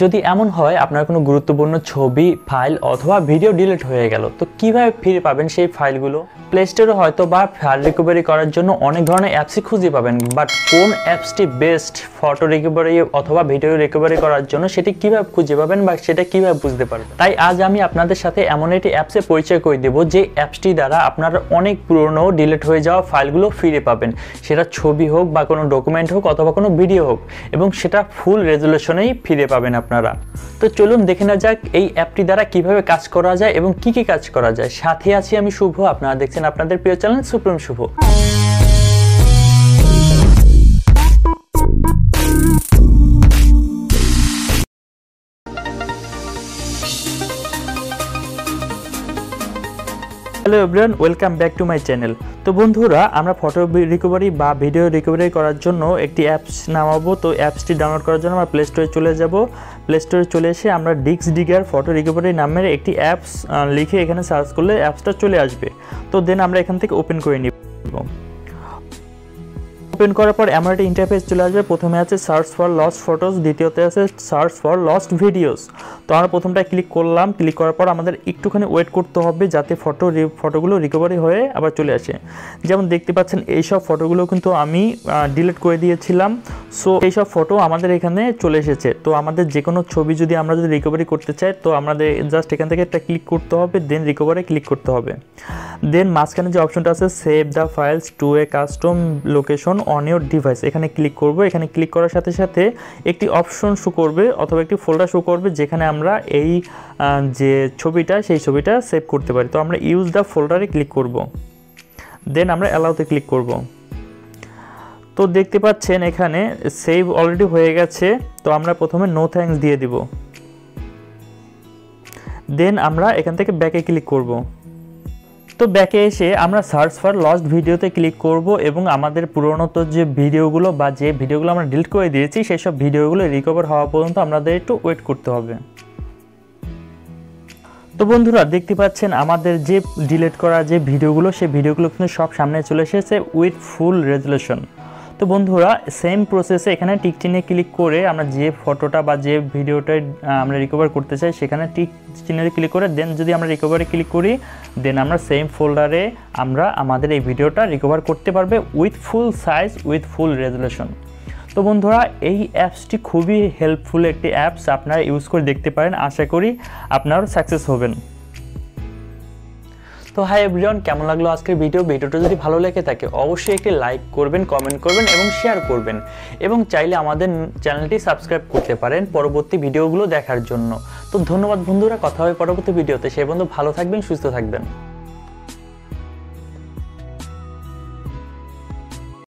যদি এমন হয় আপনার কোনো গুরুত্বপূর্ণ ছবি, ফাইল অথবা ভিডিও ডিলিট হয়ে গেল, তো কিভাবে ফিরে পাবেন সেই ফাইলগুলো? প্লে স্টোরে হয়তো বা ফাইল রিকভারি করার জন্য অনেক ধরনের অ্যাপসই খুঁজে পাবেন, বাট কোন অ্যাপসটি বেস্ট ফটো রিকভারি অথবা ভিডিও রিকভারি করার জন্য সেটি কিভাবে খুঁজে পাবেন বা সেটা কিভাবে বুঝতে পারবেন? তাই আজ আমি আপনাদের সাথে এমন একটি অ্যাপসে পরিচয় করে দেব যে অ্যাপসটি দ্বারা আপনারা অনেক পুরনো ডিলিট হয়ে যাওয়া ফাইলগুলো ফিরে পাবেন, সেটা ছবি হোক বা কোনো ডকুমেন্ট হোক অথবা কোনো ভিডিও হোক, এবং সেটা ফুল রেজলিউশনেই ফিরে পাবেন আপনারা। তো চলুন দেখে নেওয়া যাক এই অ্যাপটি দ্বারা কিভাবে কাজ করা যায় এবং কি কি কাজ করা যায়। সাথে আছি আমি শুভ, আপনারা দেখছেন আপনাদের প্রিয় channel supreme Shubho. Hello everyone, welcome back to my channel. তো বন্ধুরা, আমরা ফটো রিকভারি বা ভিডিও রিকভারি করার জন্য একটি অ্যাপস নামাবো। তো অ্যাপসটি ডাউনলোড করার জন্য আমরা প্লে স্টোরে চলে যাব। প্লে স্টোরে চলে এসে আমরা ডিস্কডিগার ফটো রিকভারি নামের একটি অ্যাপস লিখে এখানে সার্চ করলে অ্যাপসটা চলে আসবে। তো দেন আমরা এখান থেকে ওপেন করে নিব। ওপেন করার পর এমন একটা ইন্টারফেস চলে আসবে। প্রথমে আছে সার্চ ফর লস্ট ফটোস, দ্বিতীয়তে আছে সার্চ ফর লস্ট ভিডিওস। তো আমরা প্রথমটা ক্লিক করলাম। ক্লিক করার পর আমাদের একটুখানি ওয়েট করতে হবে যাতে ফটোগুলো রিকভারি হয়ে আবার চলে আসে। যেমন দেখতে পাচ্ছেন এইসব ফটোগুলো কিন্তু আমি ডিলিট করে দিয়েছিলাম। সো এইসব ফটো আমাদের এখানে চলে এসেছে। তো আমাদের যে কোনো ছবি যদি আমরা রিকভারি করতে চাই, তো আমাদের জাস্ট এখান থেকে একটা ক্লিক করতে হবে, দেন রিকভারি ক্লিক করতে হবে। দেন মাঝখানে যে অপশনটা আছে save the files to a custom location on your device, এখানে ক্লিক করব। এখানে ক্লিক করার সাথে সাথে একটি অপশন শো করবে অথবা একটি ফোল্ডার শো করবে যেখানে আমরা এই যে ছবিটা সেই ছবিটা সেভ করতে পারি। তো আমরা ইউজ দ্য ফোল্ডারে ক্লিক করব, দেন আমরা অ্যালাউতে ক্লিক করব। তো দেখতে পাচ্ছেন এখানে সেভ অলরেডি হয়ে গেছে। তো আমরা প্রথমে নো থ্যাঙ্কস দিয়ে দিব। দেন আমরা এখান থেকে ব্যাকে ক্লিক করব। তো ব্যাকে এসে আমরা সার্চ ফর লস্ট ভিডিওতে ক্লিক করব এবং আমাদের পুরোনো যে ভিডিওগুলো বা যে ভিডিওগুলো আমরা ডিলিট করে দিয়েছি সেই সব ভিডিওগুলো রিকভার হওয়া পর্যন্ত আমাদের একটু ওয়েট করতে হবে। তো বন্ধুরা, দেখতে পাচ্ছেন আমাদের যে ডিলিট করা যে ভিডিওগুলো সেই ভিডিওগুলো কিন্তু সব সামনে চলে এসেছে উইথ ফুল রেজলিউশন। তো বন্ধুরা, সেম প্রসেসে এখানে টিক চিহ্নে ক্লিক করে আমরা যে ফটোটা বা যে ভিডিওটা আমরা রিকভার করতে চাই সেখানে টিক চিহ্নে ক্লিক করে দেন যদি আমরা রিকভারে ক্লিক করি, দেন আমরা সেম ফোল্ডারে আমরা আমাদের এই ভিডিওটা রিকভার করতে পারবে with full size with full resolution. তো বন্ধুরা, এই অ্যাপসটি খুবই হেল্পফুল একটি অ্যাপস, আপনারা ইউজ করে দেখতে পারেন। আশা করি আপনারা সাকসেস হবেন। তো হাই এভরিওয়ান, কেমন লাগলো আজকের ভিডিওটা যদি ভালো লেগে থাকে অবশ্যই একটি লাইক করবেন, কমেন্ট করবেন এবং শেয়ার করবেন, এবং চাইলে আমাদের চ্যানেলটি সাবস্ক্রাইব করতে পারেন পরবর্তী ভিডিওগুলো দেখার জন্য। তো ধন্যবাদ বন্ধুরা, কথা হবে পরবর্তী ভিডিওতে। সেই বন্ধু ভালো থাকবেন, সুস্থ থাকবেন।